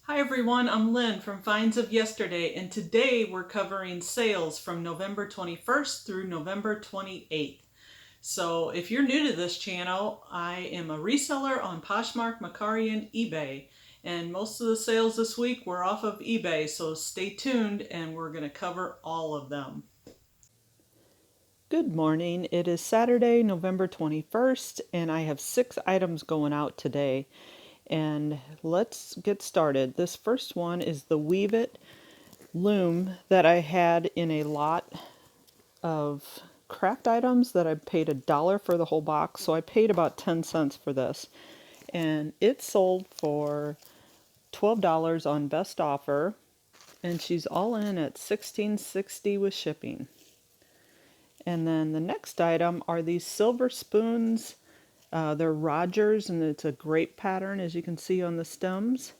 Hi everyone, I'm Lynn from Finds of Yesterday, and today we're covering sales from November 21st through November 28th. So if you're new to this channel, I am a reseller on Poshmark, Mercari, and eBay. And most of the sales this week were off of eBay, so stay tuned and we're going to cover all of them. Good morning. It is Saturday, November 21st, and I have 6 items going out today. And let's get started. This first one is the Weave It loom that I had in a lot of craft items that I paid $1 for the whole box. So I paid about 10 cents for this. And it sold for $12 on best offer. And she's all in at $16.60 with shipping. And then the next item are these silver spoons. They're Rogers, and it's a grape pattern, as you can see on the stems.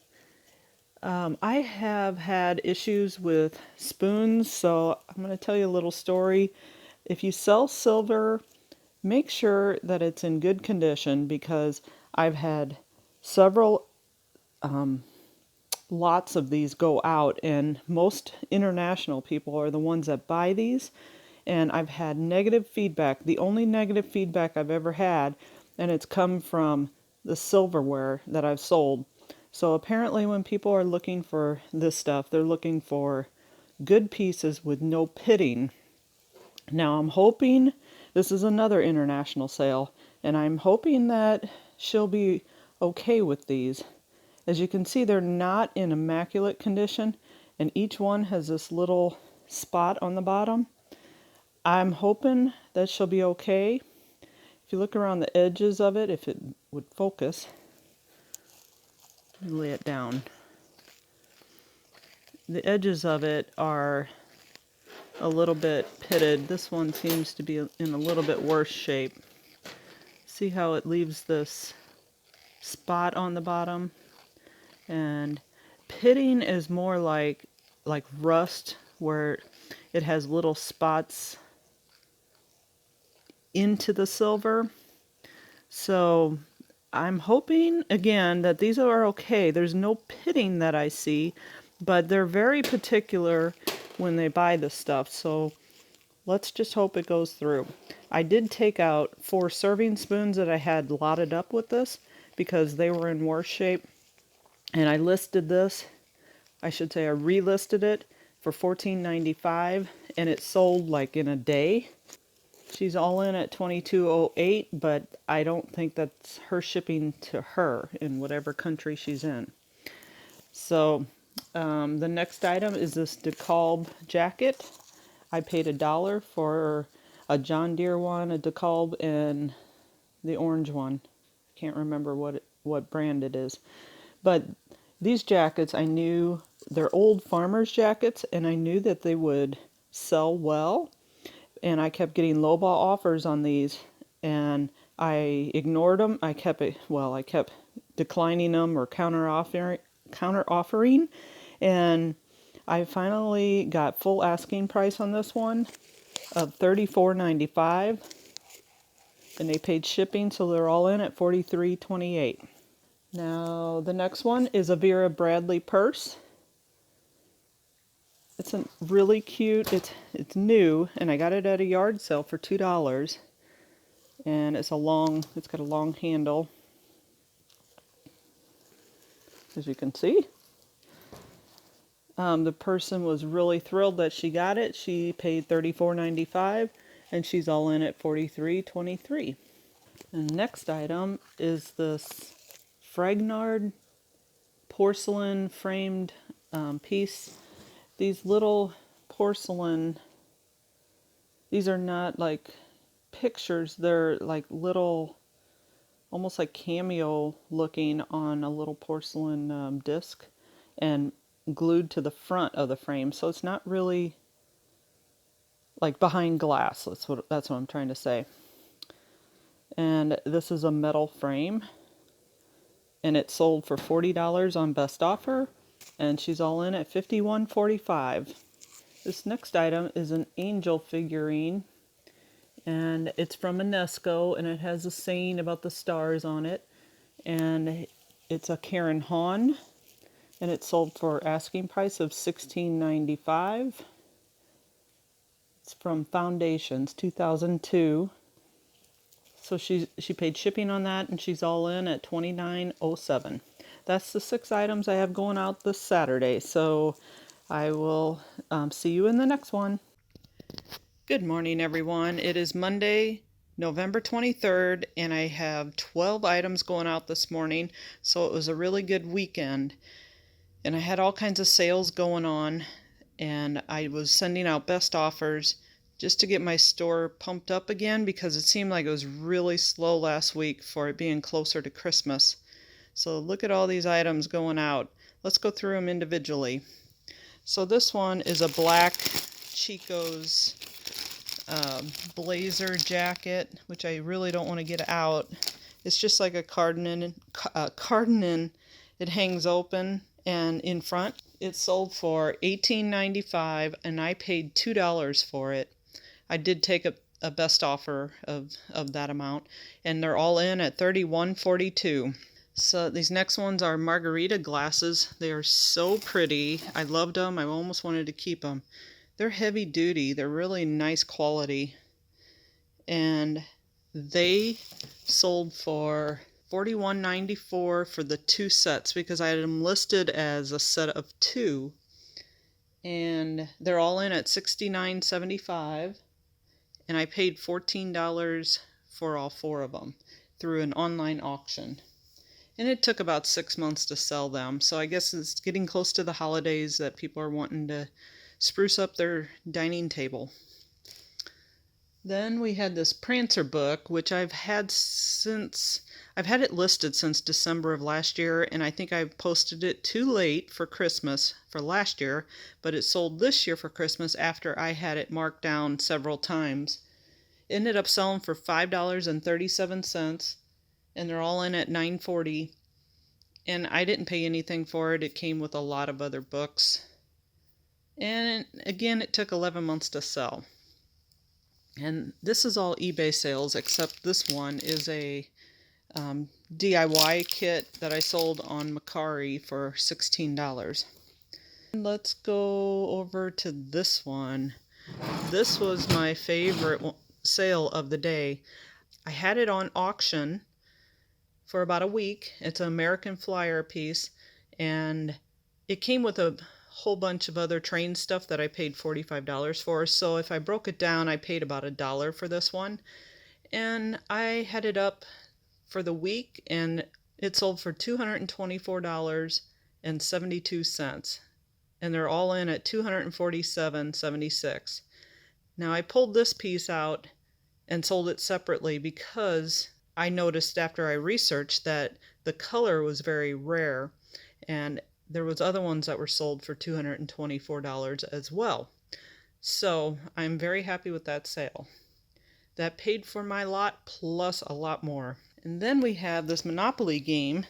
I have had issues with spoons, so I'm going to tell you a little story. If you sell silver, make sure that it's in good condition, because I've had several lots of these go out, and most international people are the ones that buy these, and I've had negative feedback. The only negative feedback I've ever had, and it's come from the silverware that I've sold. So apparently when people are looking for this stuff, they're looking for good pieces with no pitting. Now I'm hoping, this is another international sale, and I'm hoping that she'll be okay with these. As you can see, they're not in immaculate condition, and each one has this little spot on the bottom. I'm hoping that she'll be okay. If you look around the edges of it, if it would focus, lay it down. The edges of it are a little bit pitted. This one seems to be in a little bit worse shape. See how it leaves this spot on the bottom? And pitting is more like rust, where it has little spots into the silver. So I'm hoping again that these are okay. There's no pitting that I see, but they're very particular when they buy this stuff. So let's just hope it goes through. I did take out 4 serving spoons that I had lotted up with this because they were in worse shape. And I listed this, I should say I relisted it for $14.95, and it sold like in a day. She's all in at $22.08, but I don't think that's her shipping to her in whatever country she's in. So the next item is this DeKalb jacket. I paid $1 for a John Deere one, a DeKalb, and the orange one. Can't remember what brand it is. But these jackets, I knew they're old farmers jackets, and I knew that they would sell well. And I kept getting lowball offers on these, and I ignored them. I kept declining them or counter offering, and I finally got full asking price on this one of $34.95, and they paid shipping, so they're all in at $43.28. Now the next one is a Vera Bradley purse. It's a really cute. It's new, and I got it at a yard sale for $2. And it's got a long handle, as you can see. The person was really thrilled that she got it. She paid $34.95, and she's all in at $43.23. And the next item is this Fragnard porcelain framed piece. These little porcelain, these are not like pictures, they're like little, almost like cameo looking on a little porcelain disc and glued to the front of the frame. So it's not really like behind glass. That's what I'm trying to say. And this is a metal frame, and it sold for $40 on best offer, and she's all in at $51.45. This next item is an angel figurine, and it's from UNESCO, and it has a saying about the stars on it, and it's a Karen Hahn. and it sold for asking price of $16.95. It's from Foundations, 2002. So she paid shipping on that, and she's all in at $29.07. That's the 6 items I have going out this Saturday. So I will see you in the next one. Good morning, everyone. It is Monday, November 23rd, and I have 12 items going out this morning. So it was a really good weekend. And I had all kinds of sales going on, and I was sending out best offers just to get my store pumped up again, because it seemed like it was really slow last week for it being closer to Christmas. So look at all these items going out. Let's go through them individually. So this one is a black Chico's blazer jacket, which I really don't want to get out. It's just like a cardigan. It hangs open, and in front it sold for $18.95, and I paid $2 for it. I did take a best offer of that amount, and they're all in at $31.42. So these next ones are margarita glasses. They are so pretty. I loved them. I almost wanted to keep them. They're heavy duty. They're really nice quality. And they sold for $41.94 for the 2 sets, because I had them listed as a set of 2. And they're all in at $69.75. And I paid $14 for all 4 of them through an online auction. And it took about 6 months to sell them. So I guess it's getting close to the holidays that people are wanting to spruce up their dining table. Then we had this Prancer book, which I've had it listed since December of last year, and I think I posted it too late for Christmas for last year, but it sold this year for Christmas after I had it marked down several times. Ended up selling for $5.37, and they're all in at $9.40. And I didn't pay anything for it. It came with a lot of other books. And again, it took 11 months to sell. And this is all eBay sales, except this one is a DIY kit that I sold on Mercari for $16. Let's go over to this one. This was my favorite sale of the day. I had it on auction for about a week. It's an American Flyer piece, and it came with a whole bunch of other train stuff that I paid $45 for. So if I broke it down, I paid about $1 for this one. And I had it up for the week, and it sold for $224.72. And they're all in at $247.76. Now I pulled this piece out and sold it separately because I noticed after I researched that the color was very rare, and there was other ones that were sold for $224 as well. So I'm very happy with that sale. That paid for my lot plus a lot more. And then we have this Monopoly game,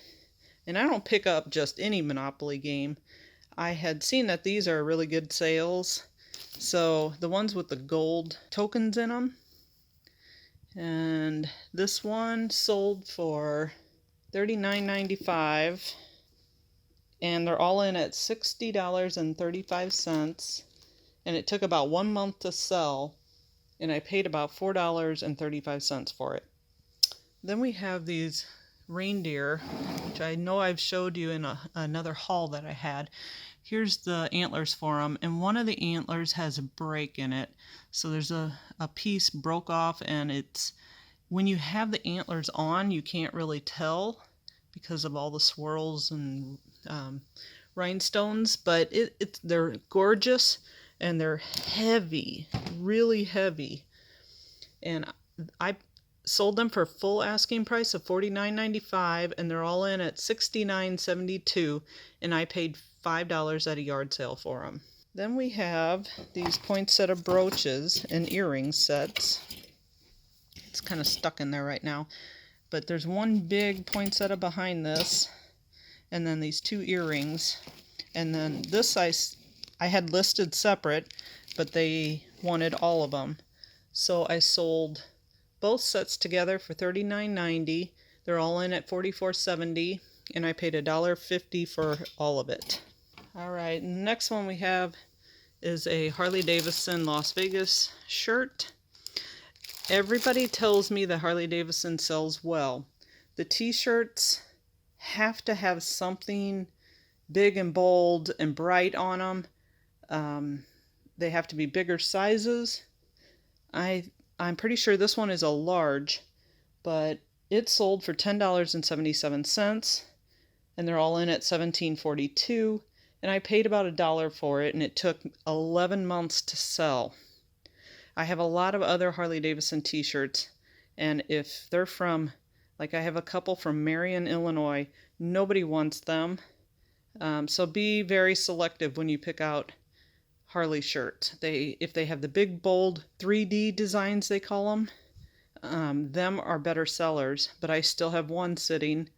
and I don't pick up just any Monopoly game. I had seen that these are really good sales. So the ones with the gold tokens in them. And this one sold for $39.95. And they're all in at $60.35. And it took about 1 month to sell. And I paid about $4.35 for it. Then we have these reindeer, which I know I've showed you in another haul that I had. Here's the antlers for them, and one of the antlers has a break in it. So there's a piece broke off, and it's when you have the antlers on, you can't really tell because of all the swirls and rhinestones, but they're gorgeous, and they're heavy, really heavy. And I sold them for full asking price of $49.95, and they're all in at $69.72, and I paid $5 at a yard sale for them. Then we have these poinsettia brooches and earring sets. It's kind of stuck in there right now, but there's one big poinsettia behind this, and then these 2 earrings, and then this I had listed separate, but they wanted all of them, so I sold both sets together for $39.90. They're all in at $44.70, and I paid $1.50 for all of it. All right, and the next one we have is a Harley Davidson Las Vegas shirt. Everybody tells me that Harley Davidson sells well. The t-shirts have to have something big and bold and bright on them. They have to be bigger sizes. I'm pretty sure this one is a large, but it sold for $10.77, and they're all in at $17.42, and I paid about $1 for it, and it took 11 months to sell. I have a lot of other Harley Davidson t-shirts, and if they're from, like I have a couple from Marion, Illinois, nobody wants them. So be very selective when you pick out Harley shirts. If they have the big, bold 3D designs, they call them are better sellers. But I still have one sitting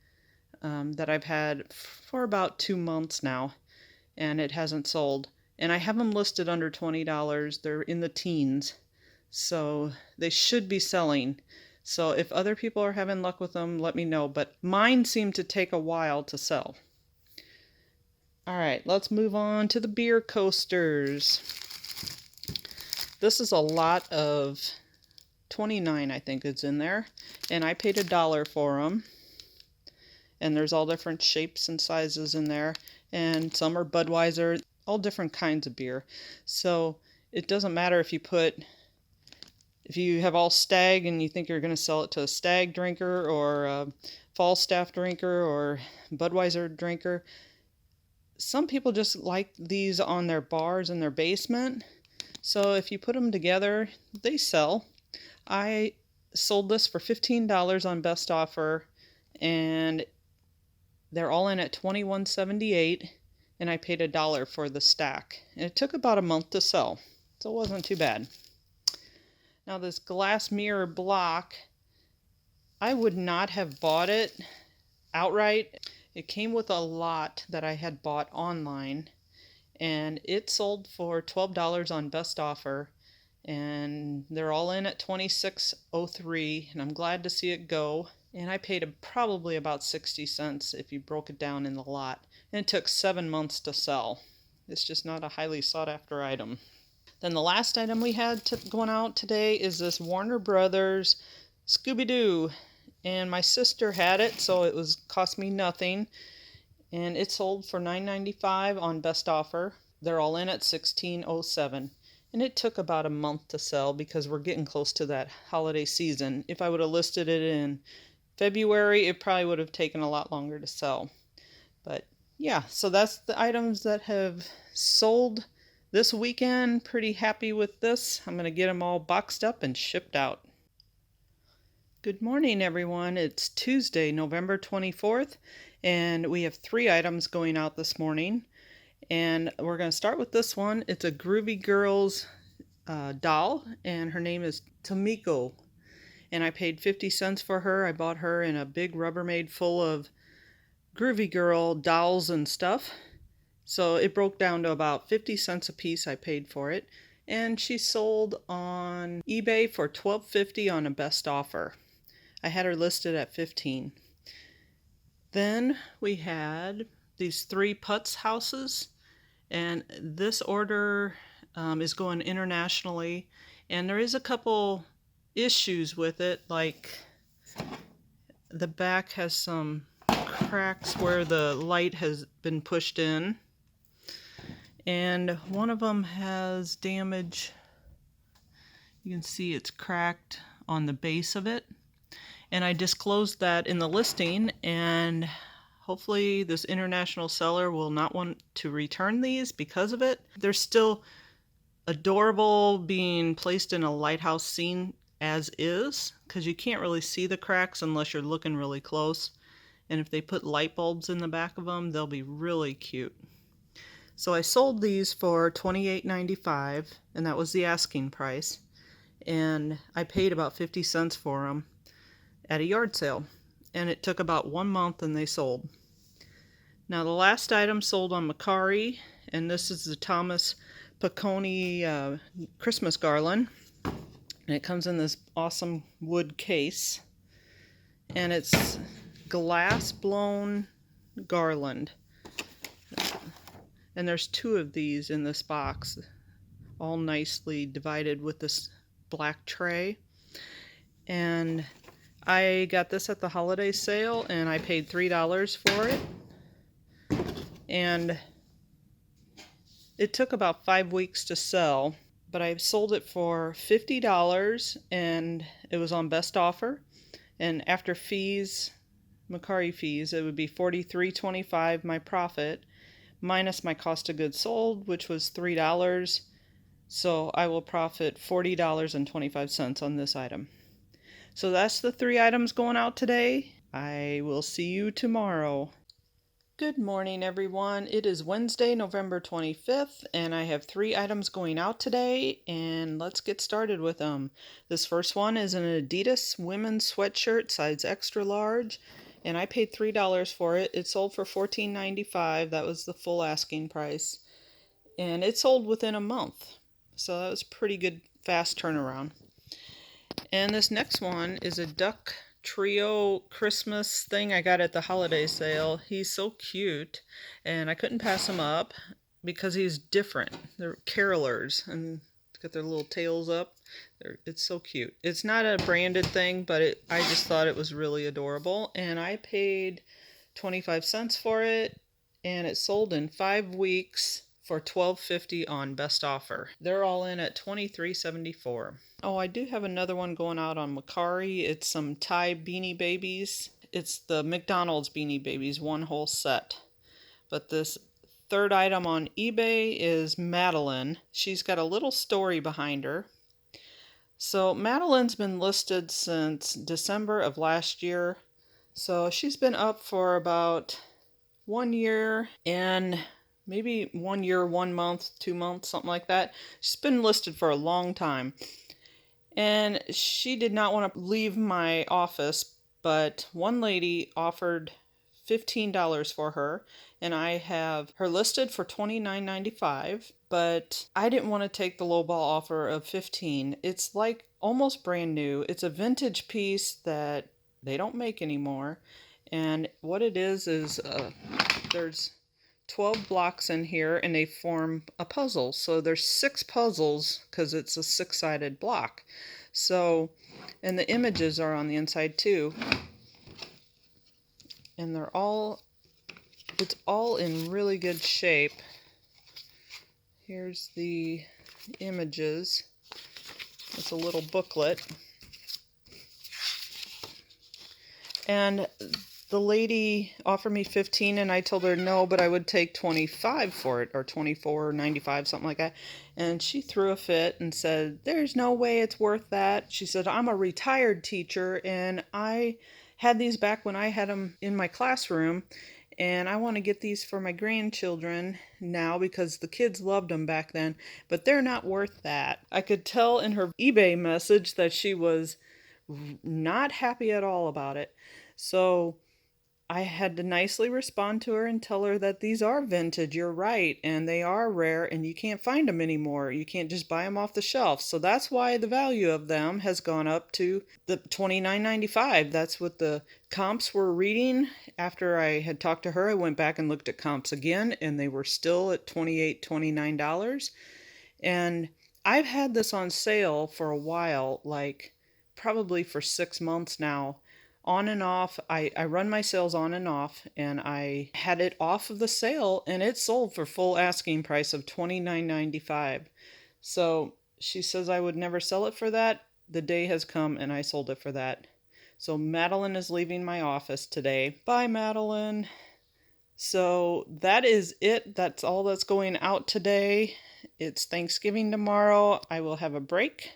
that I've had for about 2 months now, and it hasn't sold. And I have them listed under $20. They're in the teens, so they should be selling. So if other people are having luck with them, let me know. But mine seem to take a while to sell. All right, let's move on to the beer coasters. This is a lot of 29, I think is in there, and I paid $1 for them. And there's all different shapes and sizes in there, and some are Budweiser, all different kinds of beer. So it doesn't matter if you have all Stag and you think you're going to sell it to a Stag drinker or a Falstaff drinker or Budweiser drinker. Some people just like these on their bars in their basement. So if you put them together, they sell. I sold this for $15 on best offer, and they're all in at $21.78, and I paid $1 for the stack. And it took about a month to sell, so it wasn't too bad. Now this glass mirror block, I would not have bought it outright. It came with a lot that I had bought online, and it sold for $12 on best offer, and they're all in at $26.03, and I'm glad to see it go. And I paid probably about 60 cents if you broke it down in the lot, and it took 7 months to sell. It's just not a highly sought after item. Then the last item we had going out today is this Warner Brothers Scooby-Doo. And my sister had it, so it cost me nothing. And it sold for $9.95 on best offer. They're all in at $16.07. And it took about a month to sell because we're getting close to that holiday season. If I would have listed it in February, it probably would have taken a lot longer to sell. But yeah, so that's the items that have sold this weekend. Pretty happy with this. I'm going to get them all boxed up and shipped out. Good morning, everyone. It's Tuesday, November 24th, and we have 3 items going out this morning. And we're going to start with this one. It's a Groovy Girls doll, and her name is Tomiko. And I paid 50 cents for her. I bought her in a big Rubbermaid full of Groovy Girl dolls and stuff. So it broke down to about 50 cents a piece. I paid for it. And she sold on eBay for $12.50 on a best offer. I had her listed at 15. Then we had these 3 Putz houses, and this order is going internationally, and there is a couple issues with it, like the back has some cracks where the light has been pushed in, and one of them has damage. You can see it's cracked on the base of it. And I disclosed that in the listing, and hopefully this international seller will not want to return these because of it. They're still adorable being placed in a lighthouse scene as is, because you can't really see the cracks unless you're looking really close. And if they put light bulbs in the back of them, they'll be really cute. So I sold these for $28.95, and that was the asking price. And I paid about 50 cents for them at a yard sale, and it took about 1 month and they sold. Now the last item sold on Mercari, and this is the Thomas Piccone Christmas garland, and it comes in this awesome wood case, and it's glass blown garland. And there's 2 of these in this box, all nicely divided with this black tray. And I got this at the holiday sale and I paid $3 for it. And it took about 5 weeks to sell, but I sold it for $50 and it was on best offer. And after fees, Macari fees, it would be $43.25 my profit, minus my cost of goods sold, which was $3. So I will profit $40.25 on this item. So that's the 3 items going out today. I will see you tomorrow. Good morning, everyone. It is Wednesday, November 25th, and I have 3 items going out today, and let's get started with them. This first one is an Adidas women's sweatshirt, size extra large, and I paid $3 for it. It sold for $14.95. That was the full asking price, and it sold within a month, so that was pretty good, fast turnaround. And this next one is a duck trio Christmas thing I got at the holiday sale. He's so cute, and I couldn't pass him up because he's different. They're carolers, and got their little tails up. It's so cute. It's not a branded thing, but I just thought it was really adorable, and I paid 25 cents for it, and it sold in 5 weeks for $12.50 on best offer. They're all in at $23.74. Oh, I do have another one going out on Macari. It's some Thai Beanie Babies. It's the McDonald's Beanie Babies, one whole set. But this third item on eBay is Madeline. She's got a little story behind her. So Madeline's been listed since December of last year. So she's been up for about 1 year and maybe 1 year, 1 month, 2 months, something like that. She's been listed for a long time. And she did not want to leave my office, but one lady offered $15 for her, and I have her listed for $29.95, but I didn't want to take the lowball offer of $15. It's like almost brand new. It's a vintage piece that they don't make anymore, and what it is there's 12 blocks in here and they form a puzzle. So there's 6 puzzles because it's a 6-sided block. So, and the images are on the inside too. And it's all in really good shape. Here's the images. It's a little booklet. And the lady offered me $15 and I told her no, but I would take $25 for it, or $24.95, something like that. And she threw a fit and said, "There's no way it's worth that." She said, "I'm a retired teacher and I had these back when I had them in my classroom, and I want to get these for my grandchildren now because the kids loved them back then, but they're not worth that." I could tell in her eBay message that she was not happy at all about it. So I had to nicely respond to her and tell her that these are vintage, you're right, and they are rare, and you can't find them anymore. You can't just buy them off the shelf. So that's why the value of them has gone up to the $29.95. That's what the comps were reading. After I had talked to her, I went back and looked at comps again, and they were still at $28, $29. And I've had this on sale for a while, like probably for 6 months now. On and off. I run my sales on and off, and I had it off of the sale and it sold for full asking price of $29.95. So she says I would never sell it for that. The day has come and I sold it for that. So Madeline is leaving my office today. Bye, Madeline. So that is it. That's all that's going out today. It's Thanksgiving tomorrow. I will have a break.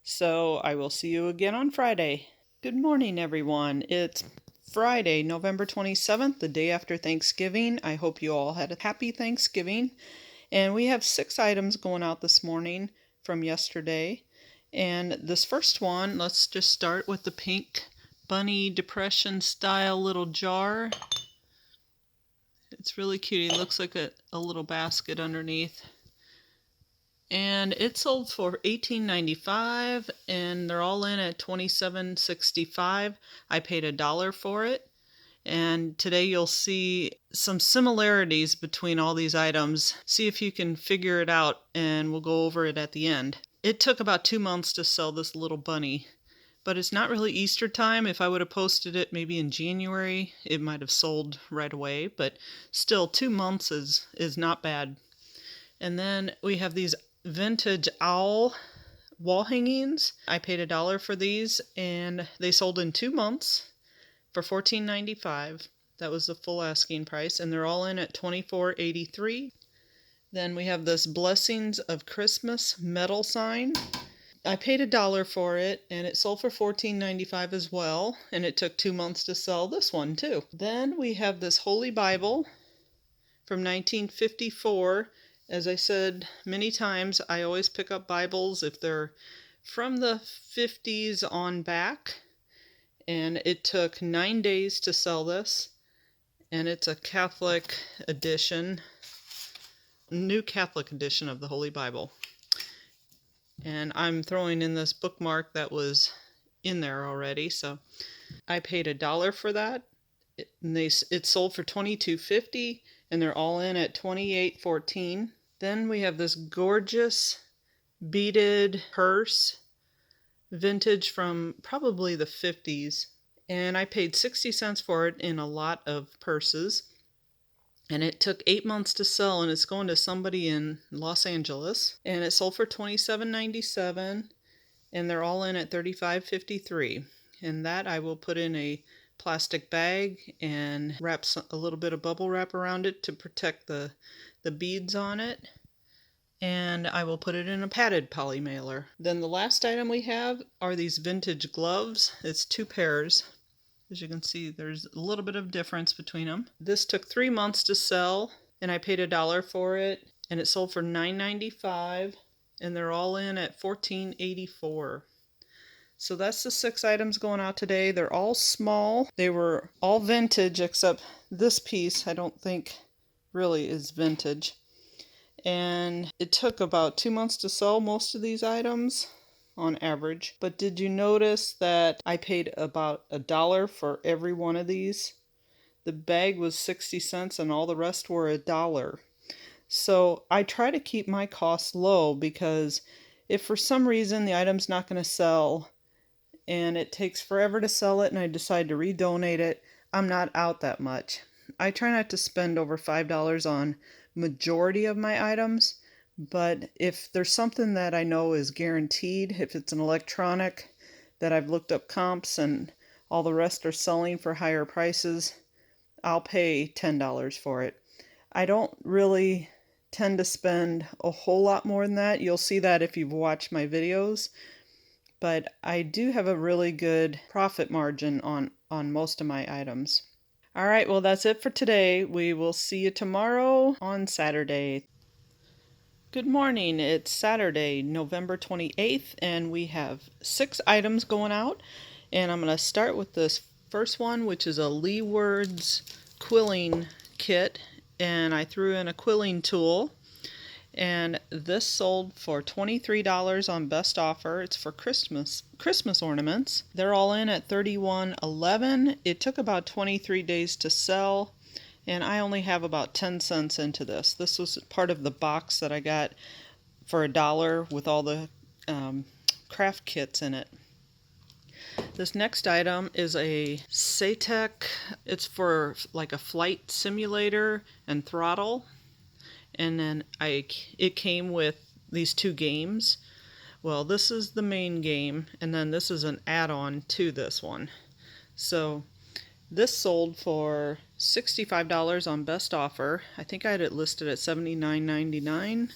So I will see you again on Friday. Good morning, everyone. It's Friday, November 27th, the day after Thanksgiving. I hope you all had a happy Thanksgiving. And we have 6 items going out this morning from yesterday. And this first one, let's just start with the pink bunny depression style little jar. It's really cute. It looks like a little basket underneath. And it sold for $18.95, and they're all in at $27.65. I paid $1 for it, And today you'll see some similarities between all these items. See if you can figure it out, and we'll go over it at the end. It took about 2 months to sell this little bunny, but it's not really Easter time. If I would have posted it maybe in January, it might have sold right away, but still 2 months is not bad. And then we have these vintage owl wall hangings. I paid $1 for these, and they sold in 2 months for $14.95. That was the full asking price, and they're all in at $24.83. Then we have this Blessings of Christmas metal sign. I paid $1 for it, and it sold for $14.95 as well, and it took 2 months to sell this one too. Then we have this Holy Bible from 1954. As I said many times, I always pick up Bibles if they're from the 50s on back. And it took 9 days to sell this, and it's a Catholic edition, New Catholic edition of the Holy Bible. And I'm throwing in this bookmark that was in there already, so I paid $1 for that. It sold for $22.50, and they're all in at $28.14. Then we have this gorgeous beaded purse, vintage from probably the 50s, and I paid 60 cents for it in a lot of purses, and it took 8 months to sell, and it's going to somebody in Los Angeles, and it sold for $27.97, and they're all in at $35.53. And that I will put in a plastic bag and wrap a little bit of bubble wrap around it to protect the beads on it. And I will put it in a padded poly mailer. Then the last item we have are these vintage gloves. It's 2 pairs. As you can see, there's a little bit of difference between them. This took 3 months to sell, and I paid $1 for it, and it sold for $9.95, and they're all in at $14.84. So that's the 6 items going out today. They're all small. They were all vintage, except this piece I don't think really is vintage. And it took about 2 months to sell most of these items on average. But did you notice that I paid about $1 for every one of these? The bag was 60 cents and all the rest were $1. So I try to keep my costs low, because if for some reason the item's not going to sell and it takes forever to sell it and I decide to redonate it, I'm not out that much. I try not to spend over $5 on majority of my items, but if there's something that I know is guaranteed, if it's an electronic that I've looked up comps and all the rest are selling for higher prices, I'll pay $10 for it. I don't really tend to spend a whole lot more than that. You'll see that if you've watched my videos, but I do have a really good profit margin on most of my items. All right, well, that's it for today. We will see you tomorrow on Saturday. Good morning. It's Saturday, November 28th, and we have 6 items going out. And I'm going to start with this first one, which is a Leeward's quilling kit. And I threw in a quilling tool. And this sold for $23 on best offer. It's for Christmas ornaments. They're all in at $31.11. It took about 23 days to sell, and I only have about 10 cents into this. This was part of the box that I got for $1 with all the craft kits in it. This next item is a Satec. It's for like a flight simulator and throttle. And then it came with these 2 games. Well, this is the main game, and then this is an add-on to this one. So this sold for $65 on best offer. I think I had it listed at $79.99,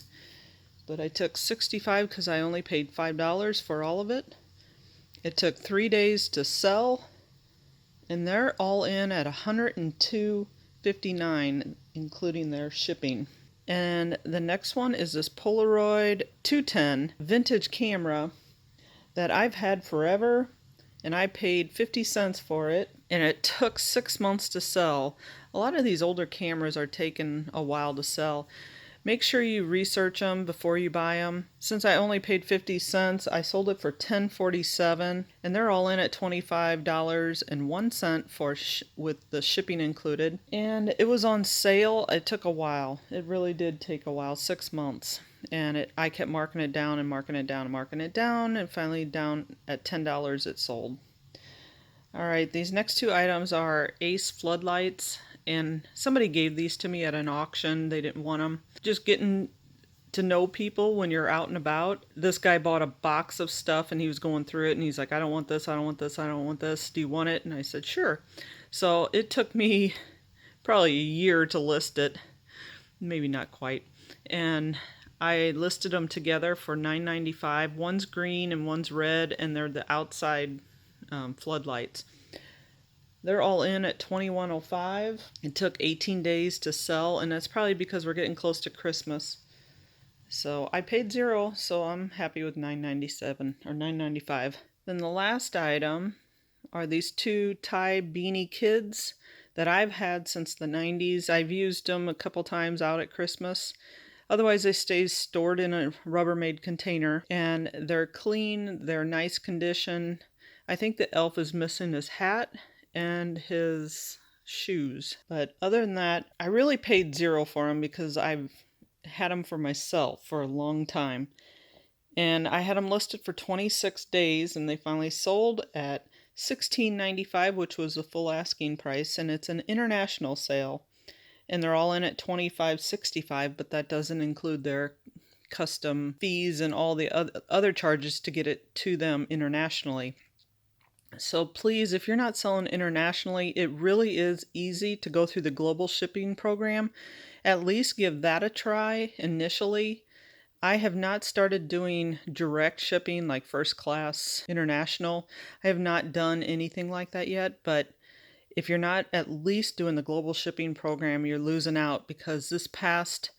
but I took $65 because I only paid $5 for all of it. It took 3 days to sell, and they're all in at $102.59, including their shipping. And the next one is this Polaroid 210 vintage camera that I've had forever, and I paid 50 cents for it, and it took 6 months to sell. A lot of these older cameras are taking a while to sell, Make sure you research them before you buy them. Since I only paid 50 cents, I sold it for $10.47, and they're all in at $25.01 for with the shipping included. And it was on sale. It took a while. It really did take a while, 6 months. And I kept marking it down and marking it down and marking it down, and finally down at $10 it sold. All right, these next two items are Ace floodlights, and somebody gave these to me at an auction. They didn't want them. Just getting to know people when you're out and about. This guy bought a box of stuff and he was going through it and he's like, I don't want this, I don't want this, I don't want this. Do you want it? And I said, sure. So it took me probably a year to list it. Maybe not quite. And I listed them together for $9.95. One's green and one's red, and they're the outside floodlights. They're all in at $21.05. It took 18 days to sell, and that's probably because we're getting close to Christmas. So I paid $0, so I'm happy with $9.97 or $9.95. Then the last item are these two tie beanie kids that I've had since the 90s. I've used them a couple times out at Christmas. Otherwise, they stay stored in a Rubbermaid container, and they're clean, they're nice condition. I think the elf is missing his hat and his shoes. But other than that, I really paid $0 for them because I've had them for myself for a long time. And I had them listed for 26 days, and they finally sold at $16.95, which was the full asking price, and it's an international sale. And they're all in at $25.65, but that doesn't include their custom fees and all the other charges to get it to them internationally. So please, if you're not selling internationally, it really is easy to go through the global shipping program. At least give that a try initially. I have not started doing direct shipping like first class international. I have not done anything like that yet, but if you're not at least doing the global shipping program, you're losing out, because this past,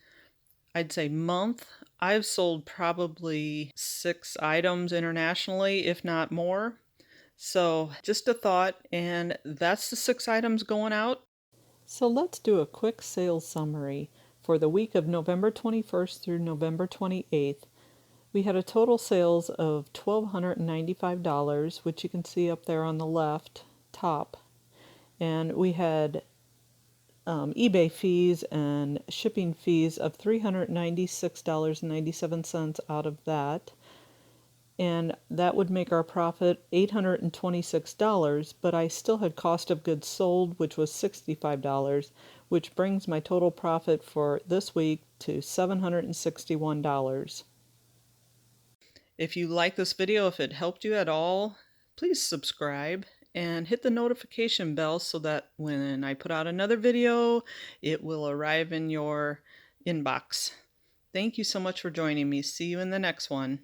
I'd say, month, I've sold probably 6 items internationally, if not more. So just a thought, and that's the 6 items going out. So let's do a quick sales summary. For the week of November 21st through November 28th, we had a total sales of $1,295, which you can see up there on the left top. And we had eBay fees and shipping fees of $396.97 out of that. And that would make our profit $826, but I still had cost of goods sold, which was $65, which brings my total profit for this week to $761. If you like this video, if it helped you at all, please subscribe and hit the notification bell so that when I put out another video, it will arrive in your inbox. Thank you so much for joining me. See you in the next one.